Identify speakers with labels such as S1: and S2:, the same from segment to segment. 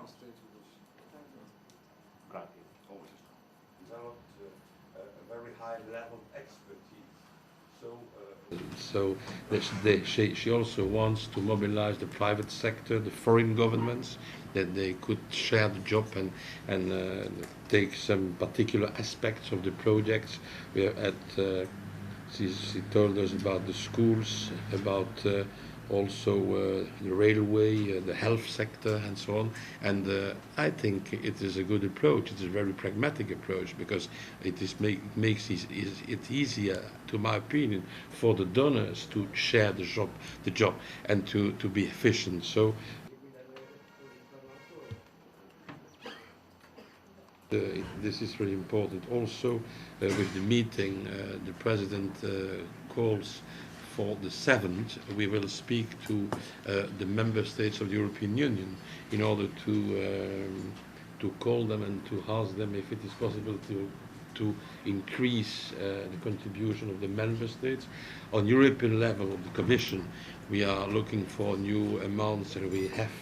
S1: member states with us.
S2: Developed a very high level of expertise.
S3: So she also wants to mobilize the private sector, the foreign governments, that they could share the job and take some particular aspects of the projects. We are at. She told us about the schools, about also the railway, the health sector, and so on. And I think it is a good approach. It is a very pragmatic approach because it makes it easier, to my opinion, for the donors to share the job, and to be efficient. So. This is really important. Also, with the meeting, the President calls for the 7th. We will speak to the member states of the European Union in order to call them and to ask them if it is possible to increase the contribution of the member states. On European level, of the Commission, we are looking for new amounts, and we have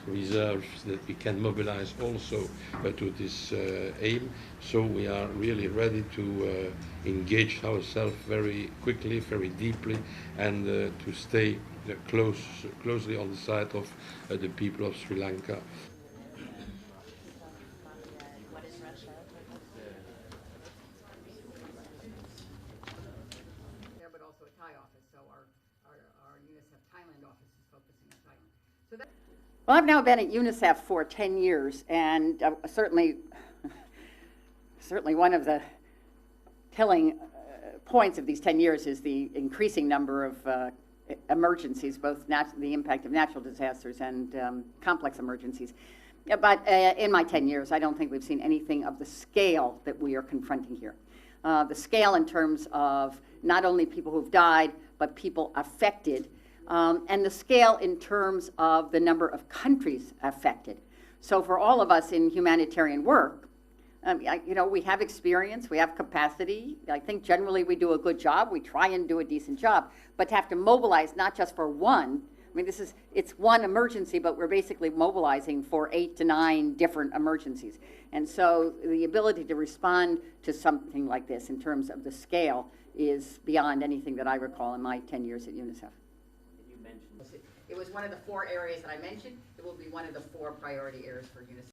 S3: reserves that we can mobilize also to this aim. So we are really ready to engage ourselves very quickly, very deeply, and to stay closely on the side of the people of Sri Lanka.
S4: What is Russia?
S5: But also a Thai office, so our UNICEF Thailand office is focusing on Thailand. So that. Well, I've now been at UNICEF for 10 years, and certainly one of the telling points of these 10 years is the increasing number of emergencies, both the impact of natural disasters and complex emergencies. Yeah, but in my 10 years, I don't think we've seen anything of the scale that we are confronting here. The scale in terms of not only people who've died, but people affected, and the scale in terms of the number of countries affected. So for all of us in humanitarian work, we have experience, we have capacity. I think generally we do a good job. We try and do a decent job, but to have to mobilize not just for one. I mean, it's one emergency, but we're basically mobilizing for 8 to 9 different emergencies. And so the ability to respond to something like this in terms of the scale is beyond anything that I recall in my 10 years at UNICEF. It was one of the 4 areas that I mentioned. It will be one of the 4 priority areas for UNICEF.